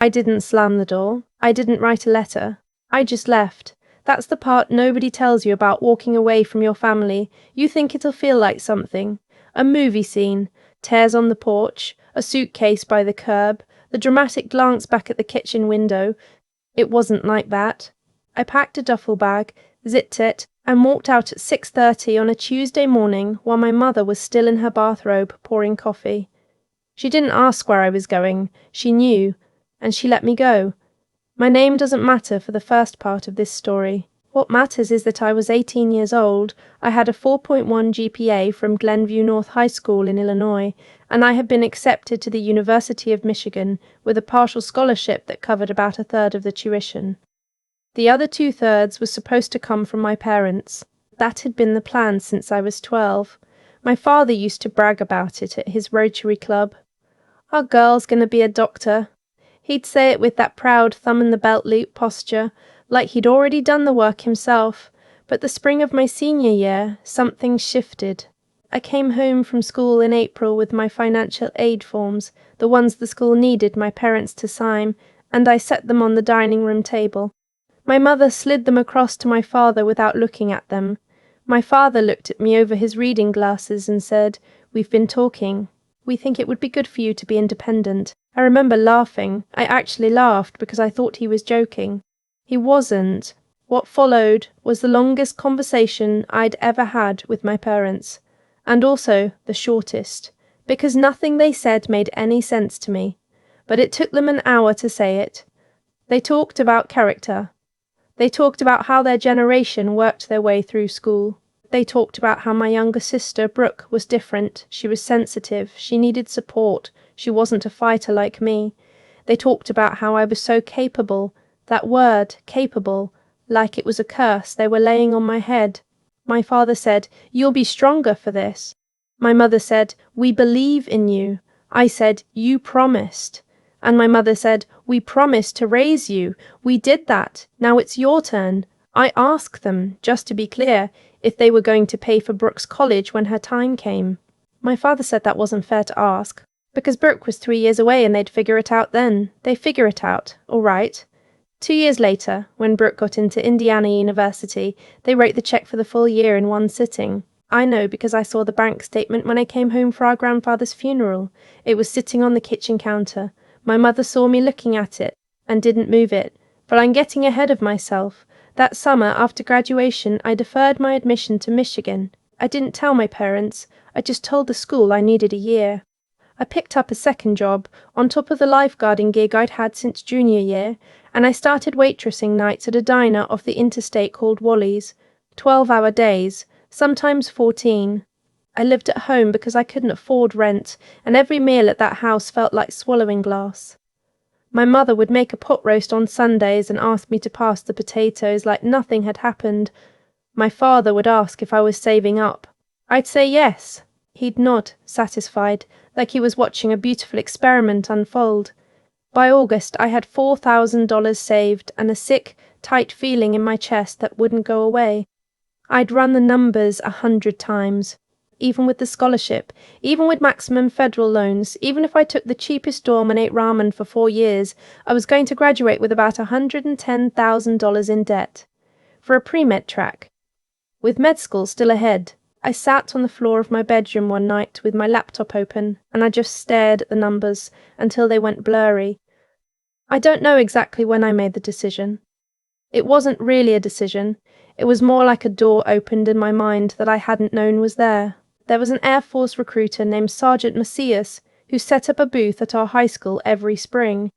I didn't slam the door. I didn't write a letter. I just left. That's the part nobody tells you about walking away from your family. You think it'll feel like something. A movie scene. Tears on the porch. A suitcase by the curb. The dramatic glance back at the kitchen window. It wasn't like that. I packed a duffel bag, zipped it, and walked out at 6:30 on a Tuesday morning while my mother was still in her bathrobe pouring coffee. She didn't ask where I was going. She knew. And she let me go. My name doesn't matter for the first part of this story. What matters is that I was 18 years old, I had a 4.1 GPA from Glenview North High School in Illinois, and I had been accepted to the University of Michigan with a partial scholarship that covered about a third of the tuition. The other 2/3 was supposed to come from my parents. That had been the plan since I was 12. My father used to brag about it at his Rotary Club. Our girl's going to be a doctor. He'd say it with that proud thumb-in-the-belt-loop posture, like he'd already done the work himself. But the spring of my senior year, something shifted. I came home from school in April with my financial aid forms, the ones the school needed my parents to sign, and I set them on the dining room table. My mother slid them across to my father without looking at them. My father looked at me over his reading glasses and said, "We've been talking. We think it would be good for you to be independent." I remember laughing. I actually laughed because I thought he was joking. He wasn't. What followed was the longest conversation I'd ever had with my parents, and also the shortest, because nothing they said made any sense to me. But it took them an hour to say it. They talked about character. They talked about how their generation worked their way through school. They talked about how my younger sister, Brooke, was different. She was sensitive. She needed support. She wasn't a fighter like me. They talked about how I was so capable. That word, capable, like it was a curse they were laying on my head. My father said, "You'll be stronger for this." My mother said, "We believe in you." I said, "You promised." And my mother said, "We promised to raise you. We did that. Now it's your turn." I asked them, just to be clear, if they were going to pay for Brooke's college when her time came. My father said that wasn't fair to ask, because Brooke was 3 years away and they'd figure it out then. They figure it out, all right. 2 years later, when Brooke got into Indiana University, they wrote the check for the full year in one sitting. I know because I saw the bank statement when I came home for our grandfather's funeral. It was sitting on the kitchen counter. My mother saw me looking at it and didn't move it. But I'm getting ahead of myself. That summer, after graduation, I deferred my admission to Michigan. I didn't tell my parents. I just told the school I needed a year. I picked up a second job, on top of the lifeguarding gig I'd had since junior year, and I started waitressing nights at a diner off the interstate called Wally's. 12-hour days, sometimes 14. I lived at home because I couldn't afford rent, and every meal at that house felt like swallowing glass. My mother would make a pot roast on Sundays and ask me to pass the potatoes like nothing had happened. My father would ask if I was saving up. I'd say yes. He'd nod, satisfied, like he was watching a beautiful experiment unfold. By August, I had $4,000 saved and a sick, tight feeling in my chest that wouldn't go away. I'd run the numbers 100 times. Even with the scholarship, even with maximum federal loans, even if I took the cheapest dorm and ate ramen for 4 years, I was going to graduate with about $110,000 in debt. For a pre-med track. With med school still ahead, I sat on the floor of my bedroom one night with my laptop open, and I just stared at the numbers until they went blurry. I don't know exactly when I made the decision. It wasn't really a decision. It was more like a door opened in my mind that I hadn't known was there. There was an Air Force recruiter named Sergeant Macias who set up a booth at our high school every spring.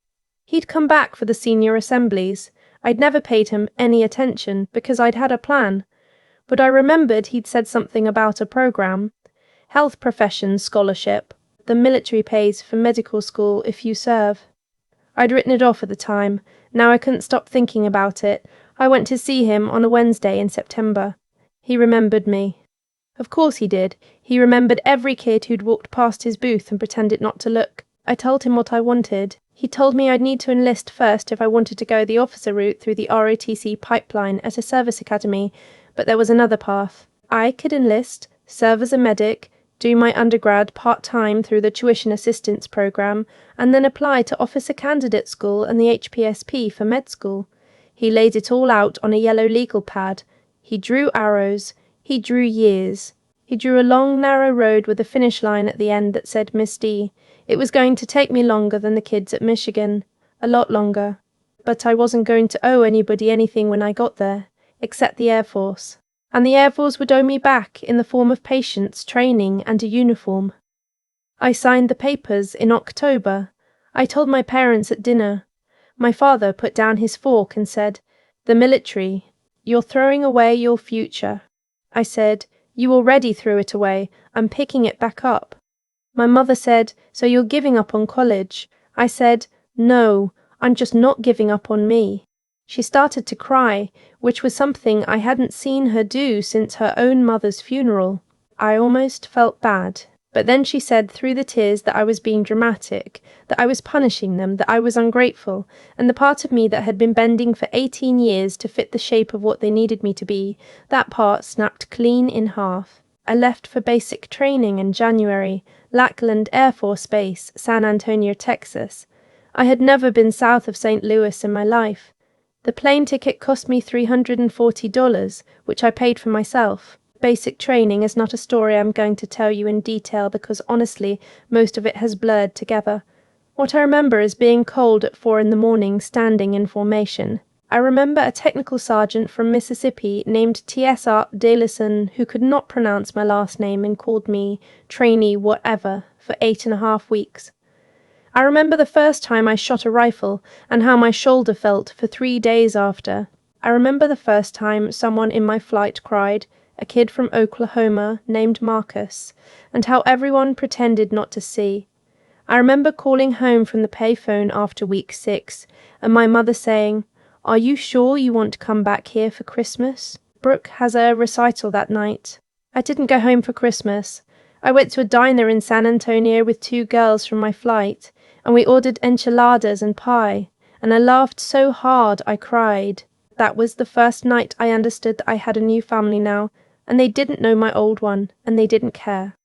He'd come back for the senior assemblies. I'd never paid him any attention because I'd had a plan. But I remembered he'd said something about a program. Health Professions Scholarship. The military pays for medical school if you serve. I'd written it off at the time. Now I couldn't stop thinking about it. I went to see him on a Wednesday in September. He remembered me. Of course he did. He remembered every kid who'd walked past his booth and pretended not to look. I told him what I wanted. He told me I'd need to enlist first if I wanted to go the officer route through the ROTC pipeline at a service academy, but there was another path. I could enlist, serve as a medic, do my undergrad part-time through the tuition assistance program, and then apply to officer candidate school and the HPSP for med school. He laid it all out on a yellow legal pad. He drew arrows. He drew years. He drew a long, narrow road with a finish line at the end that said Miss D. It was going to take me longer than the kids at Michigan. A lot longer. But I wasn't going to owe anybody anything when I got there, except the Air Force. And the Air Force would owe me back in the form of patience, training, and a uniform. I signed the papers in October. I told my parents at dinner. My father put down his fork and said, "The military. You're throwing away your future." I said, "You already threw it away. I'm picking it back up." My mother said, "So you're giving up on college?" I said, "No, I'm just not giving up on me." She started to cry, which was something I hadn't seen her do since her own mother's funeral. I almost felt bad. But then she said through the tears that I was being dramatic, that I was punishing them, that I was ungrateful, and the part of me that had been bending for 18 years to fit the shape of what they needed me to be, that part snapped clean in half. I left for basic training in January, Lackland Air Force Base, San Antonio, Texas. I had never been south of St. Louis in my life. The plane ticket cost me $340, which I paid for myself. Basic training is not a story I'm going to tell you in detail because honestly, most of it has blurred together. What I remember is being cold at 4 a.m, standing in formation. I remember a technical sergeant from Mississippi named T.S. Art Dalison who could not pronounce my last name and called me trainee whatever for 8.5 weeks. I remember the first time I shot a rifle and how my shoulder felt for 3 days after. I remember the first time someone in my flight cried, a kid from Oklahoma named Marcus, and how everyone pretended not to see. I remember calling home from the payphone after week 6, and my mother saying, "Are you sure you want to come back here for Christmas?" Brooke has a recital that night. I didn't go home for Christmas. I went to a diner in San Antonio with 2 girls from my flight, and we ordered enchiladas and pie, and I laughed so hard I cried. That was the first night I understood that I had a new family now, and they didn't know my old one, and they didn't care.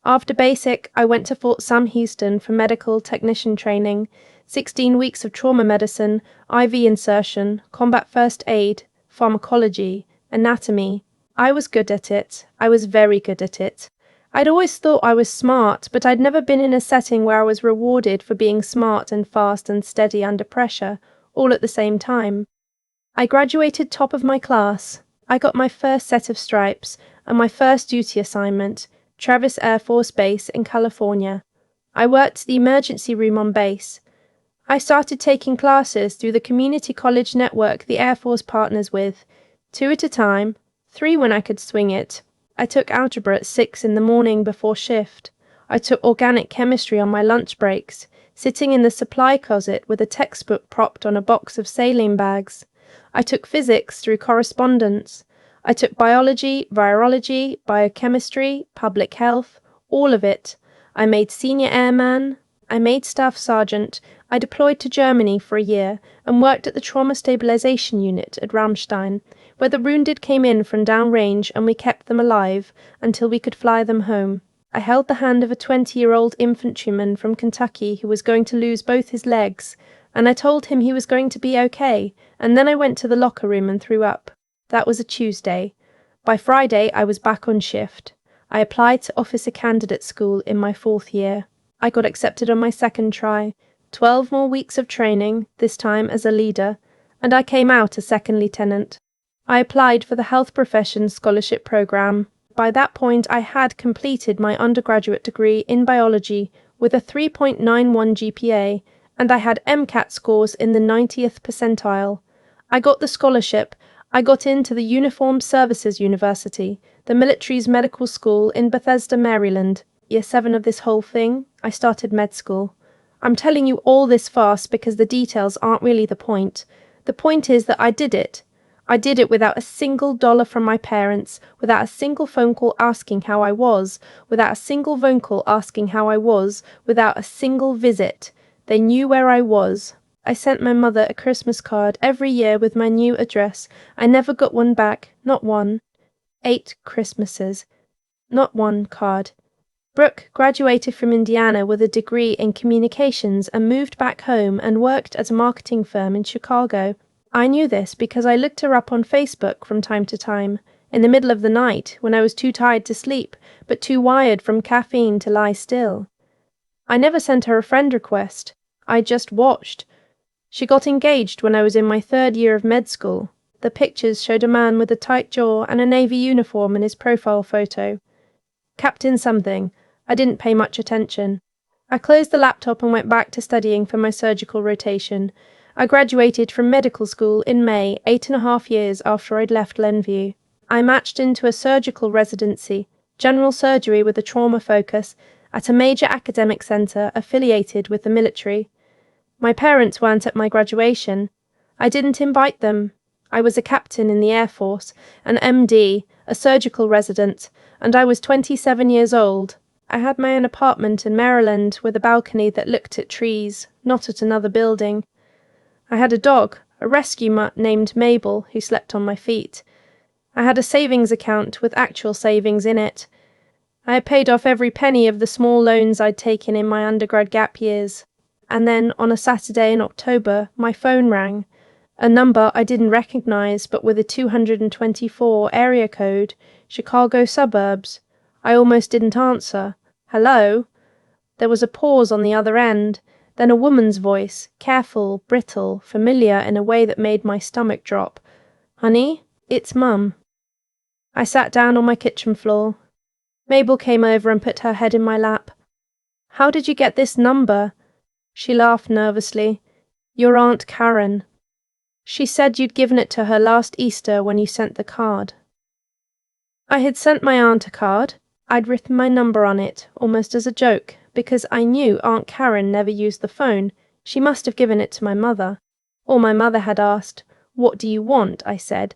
After basic, I went to Fort Sam Houston for medical technician training, 16 weeks of trauma medicine, IV insertion, combat first aid, pharmacology, anatomy. I was good at it. I was very good at it. I'd always thought I was smart, but I'd never been in a setting where I was rewarded for being smart and fast and steady under pressure, all at the same time. I graduated top of my class. I got my first set of stripes and my first duty assignment, Travis Air Force Base in California. I worked the emergency room on base. I started taking classes through the community college network the Air Force partners with, 2 at a time, 3 when I could swing it. I took algebra at 6 in the morning before shift. I took organic chemistry on my lunch breaks, sitting in the supply closet with a textbook propped on a box of saline bags. I took physics through correspondence. I took biology, virology, biochemistry, public health, all of it. I made senior airman. I made staff sergeant. I deployed to Germany for a year and worked at the trauma stabilization unit at Ramstein, where the wounded came in from downrange and we kept them alive until we could fly them home. I held the hand of a 20-year-old infantryman from Kentucky who was going to lose both his legs, and I told him he was going to be okay, and then I went to the locker room and threw up. That was a Tuesday. By Friday, I was back on shift. I applied to officer candidate school in my 4th year. I got accepted on my 2nd try. 12 more weeks of training, this time as a leader, and I came out a 2nd lieutenant. I applied for the health professions scholarship program. By that point, I had completed my undergraduate degree in biology with a 3.91 GPA, and I had MCAT scores in the 90th percentile. I got the scholarship. I got into the Uniformed Services University, the military's medical school in Bethesda, Maryland. Year 7 of this whole thing, I started med school. I'm telling you all this fast because the details aren't really the point. The point is that I did it. I did it without a single dollar from my parents, without a single phone call asking how I was, without a single phone call asking how I was, without a single visit. They knew where I was. I sent my mother a Christmas card every year with my new address. I never got one back, not one. 8 Christmases. Not one card. Brooke graduated from Indiana with a degree in communications and moved back home and worked at a marketing firm in Chicago. I knew this because I looked her up on Facebook from time to time, in the middle of the night when I was too tired to sleep, but too wired from caffeine to lie still. I never sent her a friend request. I just watched. She got engaged when I was in my 3rd year of med school. The pictures showed a man with a tight jaw and a navy uniform in his profile photo. Captain something. I didn't pay much attention. I closed the laptop and went back to studying for my surgical rotation. I graduated from medical school in May, 8.5 years after I'd left Glenview. I matched into a surgical residency, general surgery with a trauma focus, at a major academic centre affiliated with the military. My parents weren't at my graduation. I didn't invite them. I was a captain in the Air Force, an MD, a surgical resident, and I was 27 years old. I had my own apartment in Maryland with a balcony that looked at trees, not at another building. I had a dog, a rescue mutt named Mabel, who slept on my feet. I had a savings account with actual savings in it. I had paid off every penny of the small loans I'd taken in my undergrad gap years. And then, on a Saturday in October, my phone rang. A number I didn't recognize, but with a 224 area code, Chicago suburbs. I almost didn't answer. Hello? There was a pause on the other end, then a woman's voice, careful, brittle, familiar in a way that made my stomach drop. Honey, it's Mum. I sat down on my kitchen floor. Mabel came over and put her head in my lap. How did you get this number? She laughed nervously. Your Aunt Karen. She said you'd given it to her last Easter when you sent the card. I had sent my aunt a card. I'd written my number on it, almost as a joke, because I knew Aunt Karen never used the phone. She must have given it to my mother. Or my mother had asked, "What do you want?" I said.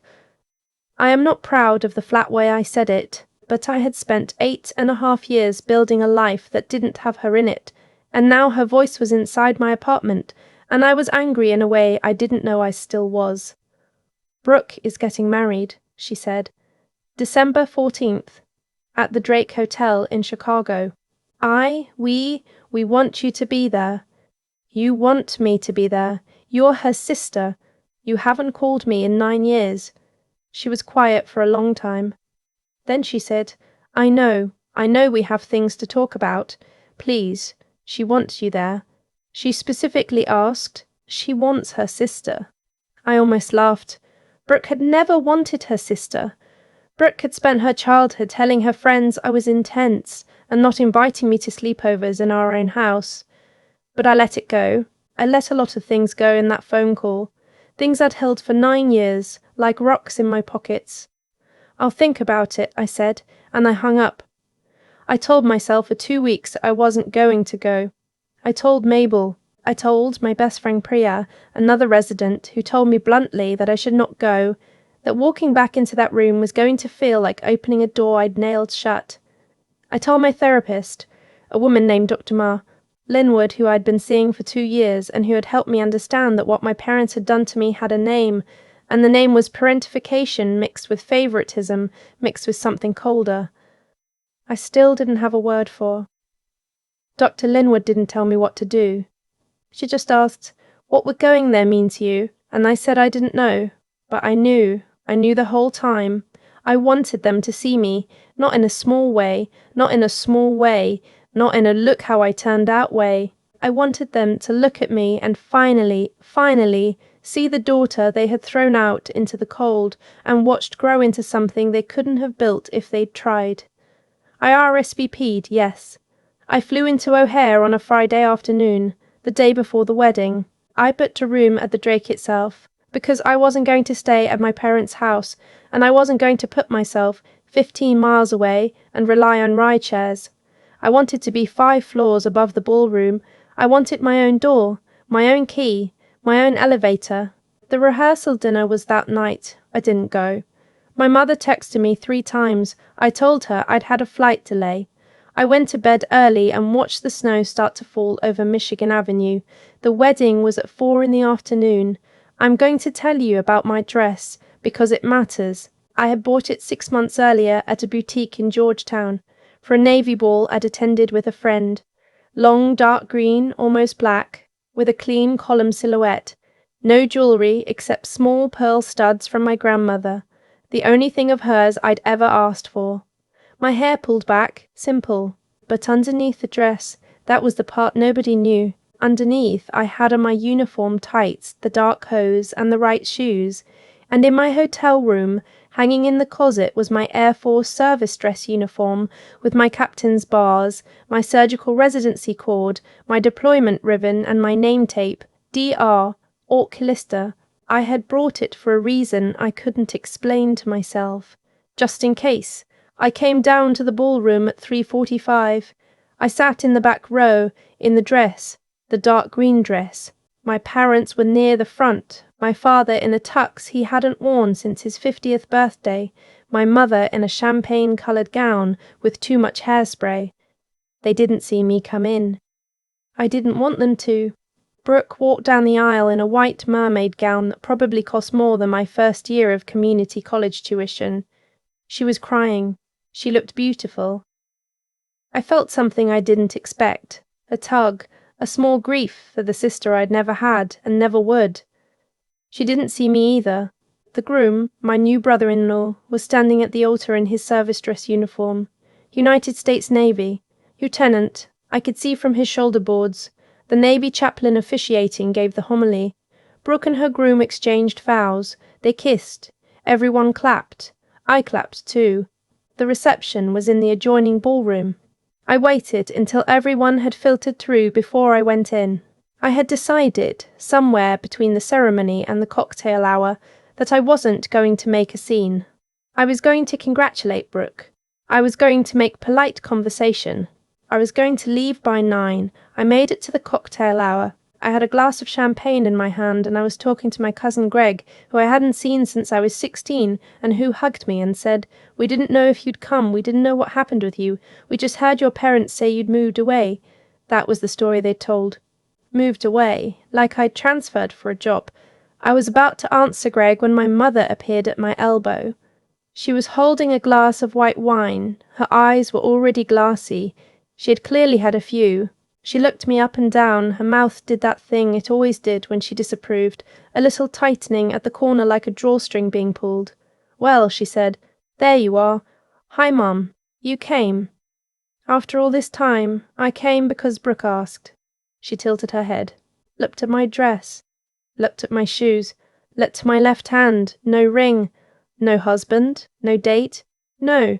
I am not proud of the flat way I said it, but I had spent 8.5 years building a life that didn't have her in it, and now her voice was inside my apartment, and I was angry in a way I didn't know I still was. Brooke is getting married, she said. December 14th. At the Drake Hotel in Chicago. We want you to be there. You want me to be there. You're her sister. You haven't called me in 9 years. She was quiet for a long time. Then she said, I know we have things to talk about. Please, she wants you there. She specifically asked, she wants her sister. I almost laughed. Brooke had never wanted her sister. Brooke had spent her childhood telling her friends I was intense and not inviting me to sleepovers in our own house. But I let it go. I let a lot of things go in that phone call. Things I'd held for 9 years, like rocks in my pockets. I'll think about it, I said, and I hung up. I told myself for 2 weeks I wasn't going to go. I told Mabel. I told my best friend Priya, another resident, who told me bluntly that I should not go, that walking back into that room was going to feel like opening a door I'd nailed shut. I told my therapist, a woman named Dr. Ma, Linwood, who I'd been seeing for 2 years and who had helped me understand that what my parents had done to me had a name, and the name was parentification mixed with favoritism, mixed with something colder. I still didn't have a word for. Dr. Linwood didn't tell me what to do. She just asked, what would going there mean to you? And I said I didn't know, but I knew the whole time. I wanted them to see me, not in a small way, not in a look how I turned out way. I wanted them to look at me and finally, see the daughter they had thrown out into the cold and watched grow into something they couldn't have built if they'd tried. I RSVP'd, yes. I flew into O'Hare on a Friday afternoon, the day before the wedding. I booked a room at the Drake itself, because I wasn't going to stay at my parents' house, and I wasn't going to put myself 15 miles away and rely on ride shares. I wanted to be 5 floors above the ballroom. I wanted my own door, my own key, my own elevator. The rehearsal dinner was that night. I didn't go. My mother texted me 3 times. I told her I'd had a flight delay. I went to bed early and watched the snow start to fall over Michigan Avenue. The wedding was at 4 in the afternoon. I'm going to tell you about my dress, because it matters. I had bought it 6 months earlier at a boutique in Georgetown. for a navy ball I'd attended with a friend. Long, dark green, almost black, with a clean column silhouette. No jewellery except small pearl studs from my grandmother, the only thing of hers I'd ever asked for. My hair pulled back, simple, but underneath the dress, that was the part nobody knew. Underneath, I had on my uniform tights, the dark hose, and the right shoes, and in my hotel room, hanging in the closet, was my Air Force service dress uniform with my captain's bars, my surgical residency cord, my deployment ribbon, and my name tape, DR, Ort Callista. I had brought it for a reason I couldn't explain to myself. Just in case. I came down to the ballroom at 3:45. I sat in the back row, in the dress, the dark green dress. My parents were near the front, my father in a tux he hadn't worn since his 50th birthday, my mother in a champagne-coloured gown with too much hairspray. They didn't see me come in. I didn't want them to. Brooke walked down the aisle in a white mermaid gown that probably cost more than my first year of community college tuition. She was crying. She looked beautiful. I felt something I didn't expect, a tug, a small grief for the sister I'd never had and never would. She didn't see me either. The groom, my new brother-in-law, was standing at the altar in his service dress uniform. United States Navy. Lieutenant. I could see from his shoulder boards. The Navy chaplain officiating gave the homily. Brooke and her groom exchanged vows. They kissed. Everyone clapped. I clapped too. The reception was in the adjoining ballroom. I waited until everyone had filtered through before I went in. I had decided, somewhere between the ceremony and the cocktail hour, that I wasn't going to make a scene. I was going to congratulate Brooke. I was going to make polite conversation. I was going to leave by 9. I made it to the cocktail hour. I had a glass of champagne in my hand and I was talking to my cousin Greg, who I hadn't seen since I was 16, and who hugged me and said, "We didn't know if you'd come, we didn't know what happened with you, we just heard your parents say you'd moved away." That was the story they'd told. Moved away, like I'd transferred for a job. I was about to answer Greg when my mother appeared at my elbow. She was holding a glass of white wine. Her eyes were already glassy. She had clearly had a few. She looked me up and down. Her mouth did that thing it always did when she disapproved, a little tightening at the corner like a drawstring being pulled. "Well," she said, "there you are. Hi, Mum. You came." "After all this time, I came because Brooke asked." She tilted her head, looked at my dress, looked at my shoes, looked to my left hand. No ring. No husband. No date. No.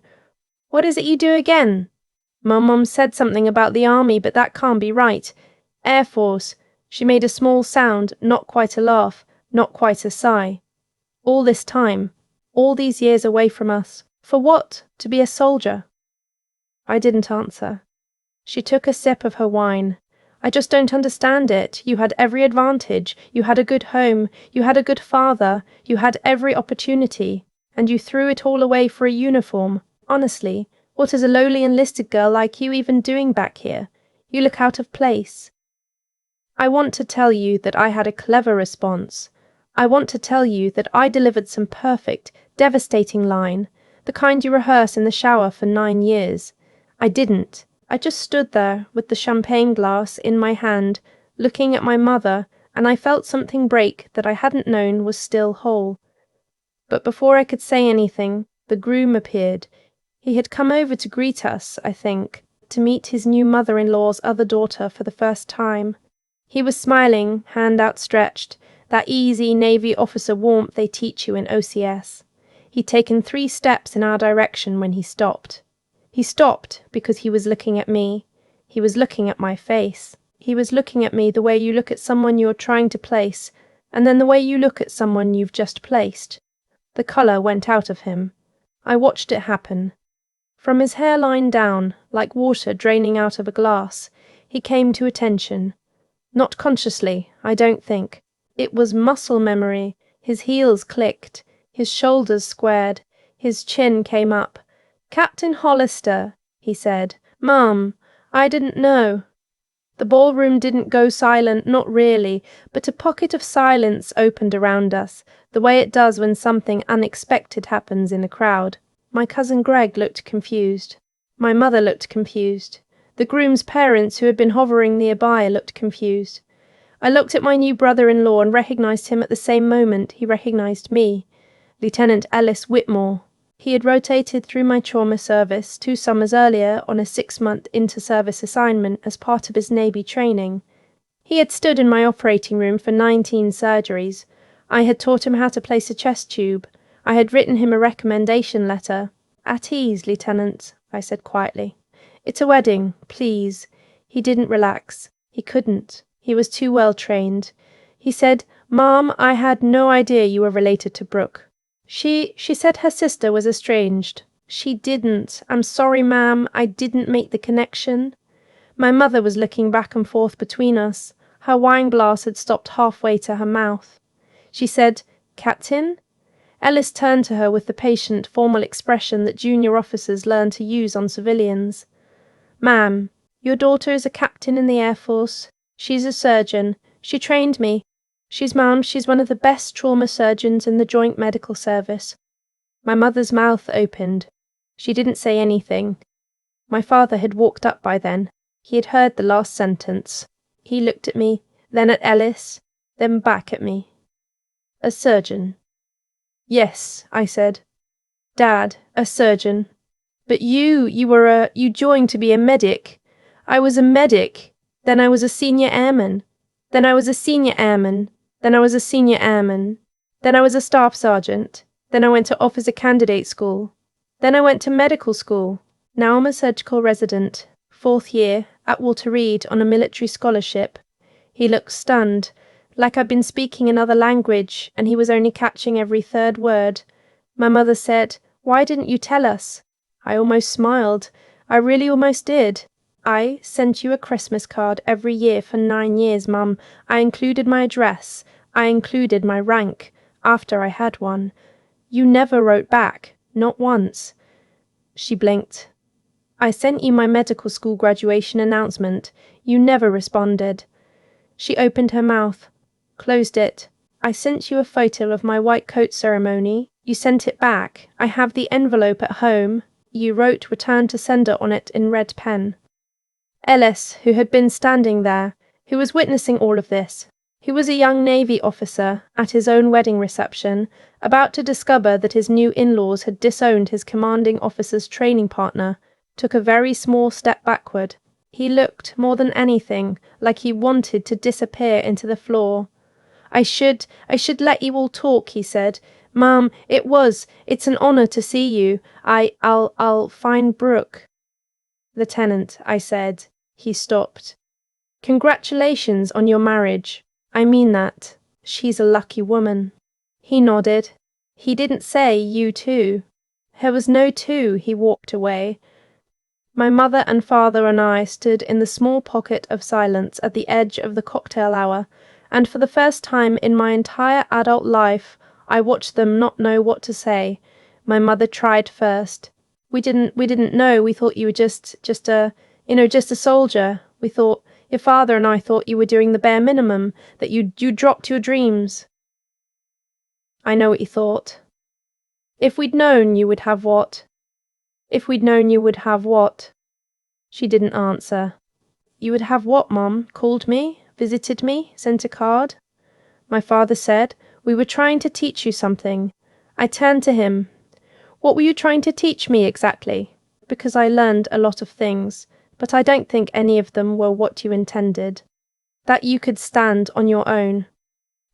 "What is it you do again?" Mum said something about the army, but that can't be right. Air Force. She made a small sound, not quite a laugh, not quite a sigh. All this time, all these years away from us. For what? To be a soldier? I didn't answer. She took a sip of her wine. "I just don't understand it. You had every advantage. You had a good home. You had a good father. You had every opportunity. And you threw it all away for a uniform. Honestly, what is a lowly enlisted girl like you even doing back here? You look out of place." I want to tell you that I had a clever response. I want to tell you that I delivered some perfect, devastating line, the kind you rehearse in the shower for 9 years. I didn't. I just stood there with the champagne glass in my hand, looking at my mother, and I felt something break that I hadn't known was still whole. But before I could say anything, the groom appeared. He had come over to greet us, I think, to meet his new mother-in-law's other daughter for the first time. He was smiling, hand outstretched, that easy Navy officer warmth they teach you in OCS. He'd taken 3 steps in our direction when he stopped. He stopped because he was looking at me. He was looking at my face. He was looking at me the way you look at someone you're trying to place, and then the way you look at someone you've just placed. The colour went out of him. I watched it happen. From his hairline down, like water draining out of a glass, he came to attention. Not consciously, I don't think. It was muscle memory. His heels clicked, his shoulders squared, his chin came up. "Captain Hollister," he said. "Mum, I didn't know." The ballroom didn't go silent, not really, but a pocket of silence opened around us, the way it does when something unexpected happens in a crowd. My cousin Greg looked confused. My mother looked confused. The groom's parents, who had been hovering nearby, looked confused. I looked at my new brother-in-law and recognised him at the same moment he recognised me. Lieutenant Ellis Whitmore. He had rotated through my trauma service 2 summers earlier on a 6-month inter-service assignment as part of his Navy training. He had stood in my operating room for 19 surgeries. I had taught him how to place a chest tube. I had written him a recommendation letter. "At ease, Lieutenant," I said quietly. "It's a wedding, please." He didn't relax. He couldn't. He was too well trained. He said, "Mom, I had no idea you were related to Brooke. She said her sister was estranged." "She didn't. I'm sorry, ma'am. I didn't make the connection." My mother was looking back and forth between us. Her wine glass had stopped halfway to her mouth. She said, "Captain?" Ellis turned to her with the patient, formal expression that junior officers learn to use on civilians. "Ma'am, your daughter is a captain in the Air Force. She's a surgeon. She trained me. She's one of the best trauma surgeons in the Joint Medical Service." My mother's mouth opened. She didn't say anything. My father had walked up by then. He had heard the last sentence. He looked at me, then at Ellis, then back at me. "A surgeon." "Yes," I said. "Dad, a surgeon. But you joined to be a medic." "I was a medic. Then I was a senior airman. Then I was a senior airman. Then I was a senior airman. Then I was a staff sergeant. Then I went to officer candidate school. Then I went to medical school. Now I'm a surgical resident, 4th year, at Walter Reed on a military scholarship." He looked stunned, like I'd been speaking another language and he was only catching every 3rd word. My mother said, "Why didn't you tell us?" I almost smiled. I really almost did. "I sent you a Christmas card every year for 9 years, Mum. I included my address. I included my rank, after I had one. You never wrote back, not once." She blinked. "I sent you my medical school graduation announcement. You never responded." She opened her mouth, closed it. "I sent you a photo of my white coat ceremony. You sent it back. I have the envelope at home. You wrote 'Return to Sender' on it in red pen." Ellis, who had been standing there, who was witnessing all of this, who was a young Navy officer at his own wedding reception, about to discover that his new in-laws had disowned his commanding officer's training partner, took a very small step backward. He looked, more than anything, like he wanted to disappear into the floor. I should let you all talk," he said. "Ma'am, it's an honour to see you. I'll find Brooke." "Lieutenant," I said. He stopped. "Congratulations on your marriage. I mean that. She's a lucky woman." He nodded. He didn't say, "You too." There was no "too." He walked away. My mother and father and I stood in the small pocket of silence at the edge of the cocktail hour, and for the first time in my entire adult life, I watched them not know what to say. My mother tried first. We didn't know. We thought you were just a soldier. We thought, your father and I thought you were doing the bare minimum, that you dropped your dreams." "I know what you thought." "If we'd known you would have what?" "If we'd known you would have what?" She didn't answer. "You would have what, Mum? Called me? Visited me? Sent a card?" My father said, "We were trying to teach you something." I turned to him. "What were you trying to teach me exactly?" "Because I learned a lot of things, but I don't think any of them were what you intended. That you could stand on your own."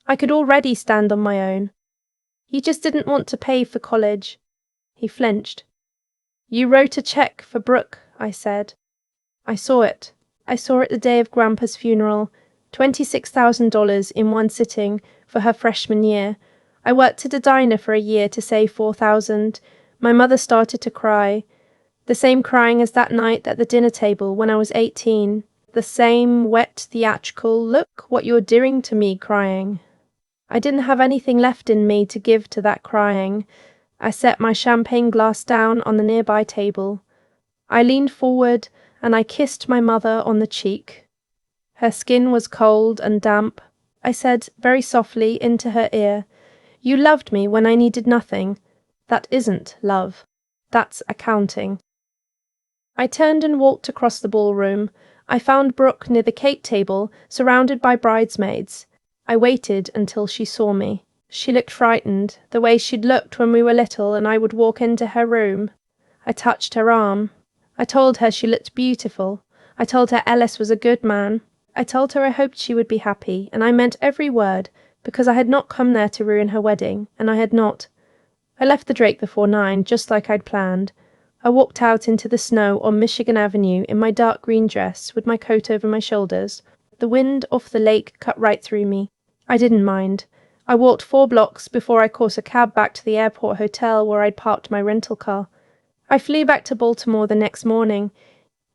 I could already stand on my own. "You just didn't want to pay for college." He flinched. "You wrote a check for Brooke," I said. "I saw it. I saw it the day of Grandpa's funeral. $26,000 in one sitting for her freshman year. I worked at a diner for a year to save $4,000. My mother started to cry. The same crying as that night at the dinner table when I was 18. The same wet, theatrical, look what you're doing to me crying. I didn't have anything left in me to give to that crying. I set my champagne glass down on the nearby table. I leaned forward and I kissed my mother on the cheek. Her skin was cold and damp. I said very softly into her ear, "You loved me when I needed nothing. That isn't love. That's accounting." I turned and walked across the ballroom. I found Brooke near the cake table, surrounded by bridesmaids. I waited until she saw me. She looked frightened, the way she'd looked when we were little and I would walk into her room. I touched her arm. I told her she looked beautiful. I told her Ellis was a good man. I told her I hoped she would be happy, and I meant every word, because I had not come there to ruin her wedding, and I had not. I left the Drake before 9, just like I'd planned. I walked out into the snow on Michigan Avenue in my dark green dress, with my coat over my shoulders. The wind off the lake cut right through me. I didn't mind. I walked 4 blocks before I caught a cab back to the airport hotel where I'd parked my rental car. I flew back to Baltimore the next morning.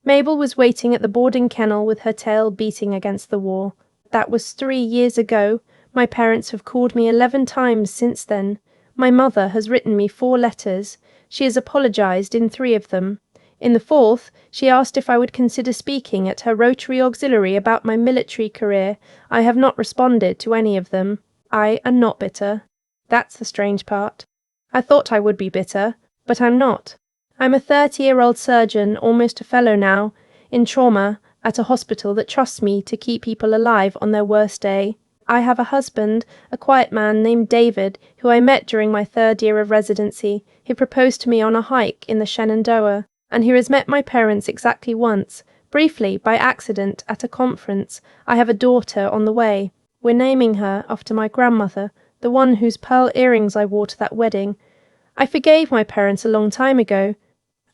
Mabel was waiting at the boarding kennel with her tail beating against the wall. That was 3 years ago. My parents have called me 11 times since then. My mother has written me 4 letters. She has apologized in 3 of them. In the 4th, she asked if I would consider speaking at her Rotary Auxiliary about my military career. I have not responded to any of them. I am not bitter. That's the strange part. I thought I would be bitter, but I'm not. I'm a 30-year-old surgeon, almost a fellow now, in trauma, at a hospital that trusts me to keep people alive on their worst day. I have a husband, a quiet man named David, who I met during my 3rd year of residency. He proposed to me on a hike in the Shenandoah, and he has met my parents exactly once, briefly, by accident, at a conference. I have a daughter on the way. We're naming her after my grandmother, the one whose pearl earrings I wore to that wedding. I forgave my parents a long time ago.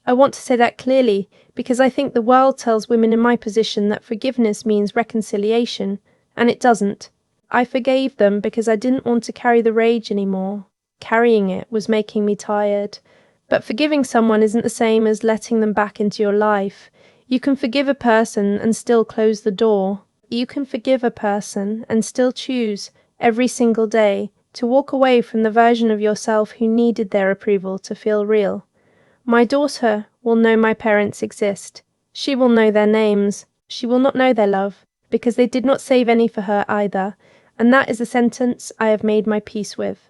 I want to say that clearly, because I think the world tells women in my position that forgiveness means reconciliation, and it doesn't. I forgave them because I didn't want to carry the rage anymore. Carrying it was making me tired. But forgiving someone isn't the same as letting them back into your life. You can forgive a person and still close the door. You can forgive a person and still choose, every single day, to walk away from the version of yourself who needed their approval to feel real. My daughter will know my parents exist. She will know their names. She will not know their love, because they did not save any for her either, and that is a sentence I have made my peace with.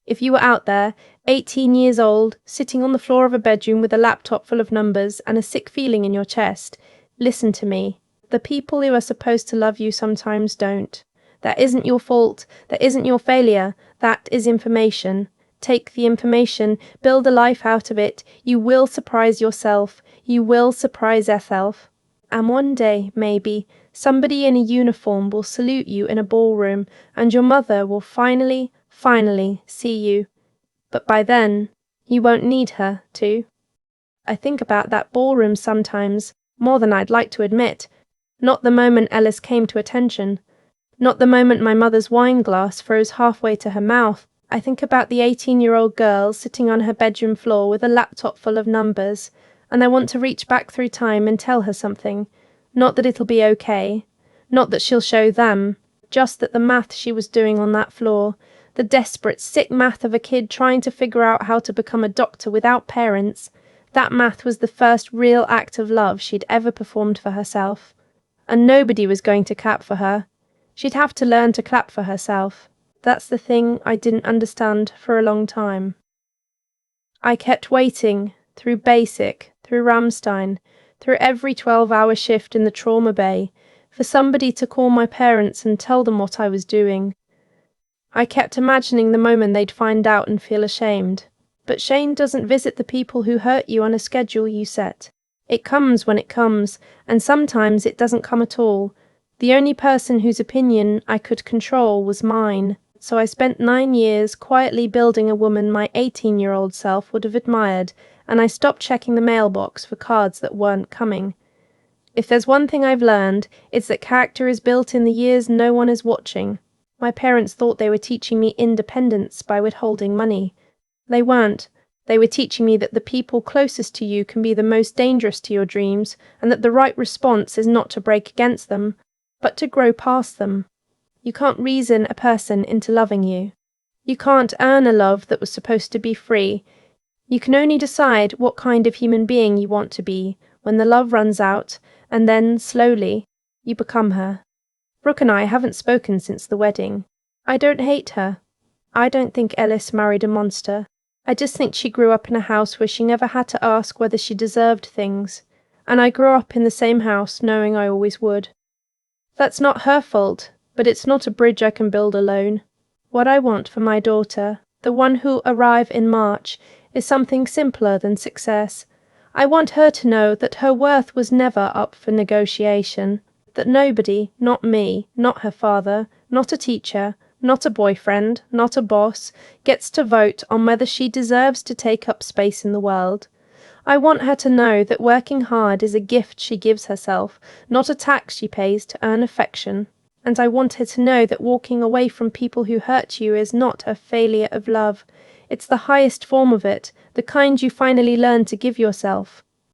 If you were out there, 18 years old, sitting on the floor of a bedroom with a laptop full of numbers and a sick feeling in your chest, listen to me. The people who are supposed to love you sometimes don't. That isn't your fault. That isn't your failure. That is information. Take the information, build a life out of it. You will surprise yourself. You will surprise yourself. And one day, maybe, somebody in a uniform will salute you in a ballroom, and your mother will finally see you. But by then, you won't need her to. I think about that ballroom sometimes, more than I'd like to admit. Not the moment Ellis came to attention. Not the moment my mother's wine glass froze halfway to her mouth. I think about the 18-year-old girl sitting on her bedroom floor with a laptop full of numbers, and I want to reach back through time and tell her something. Not that it'll be okay. Not that she'll show them. Just that the math she was doing on that floor, the desperate, sick math of a kid trying to figure out how to become a doctor without parents, that math was the first real act of love she'd ever performed for herself. And nobody was going to clap for her. She'd have to learn to clap for herself. That's the thing I didn't understand for a long time. I kept waiting, through basic, through Ramstein, through every 12-hour shift in the trauma bay, for somebody to call my parents and tell them what I was doing. I kept imagining the moment they'd find out and feel ashamed. But shame doesn't visit the people who hurt you on a schedule you set. It comes when it comes, and sometimes it doesn't come at all. The only person whose opinion I could control was mine. So I spent 9 years quietly building a woman my 18-year-old self would have admired, and I stopped checking the mailbox for cards that weren't coming. If there's one thing I've learned, it's that character is built in the years no one is watching. My parents thought they were teaching me independence by withholding money. They weren't. They were teaching me that the people closest to you can be the most dangerous to your dreams, and that the right response is not to break against them, but to grow past them. You can't reason a person into loving you. You can't earn a love that was supposed to be free. You can only decide what kind of human being you want to be when the love runs out, and then, slowly, you become her. Brooke and I haven't spoken since the wedding. I don't hate her. I don't think Ellis married a monster. I just think she grew up in a house where she never had to ask whether she deserved things. and I grew up in the same house knowing I always would. That's not her fault, but it's not a bridge I can build alone. What I want for my daughter, the one who'll arrive in March, is something simpler than success. I want her to know that her worth was never up for negotiation, that nobody, not me, not her father, not a teacher, not a boyfriend, not a boss, gets to vote on whether she deserves to take up space in the world. I want her to know that working hard is a gift she gives herself, not a tax she pays to earn affection. And I want her to know that walking away from people who hurt you is not a failure of love. It's the highest form of it, the kind you finally learn to give yourself.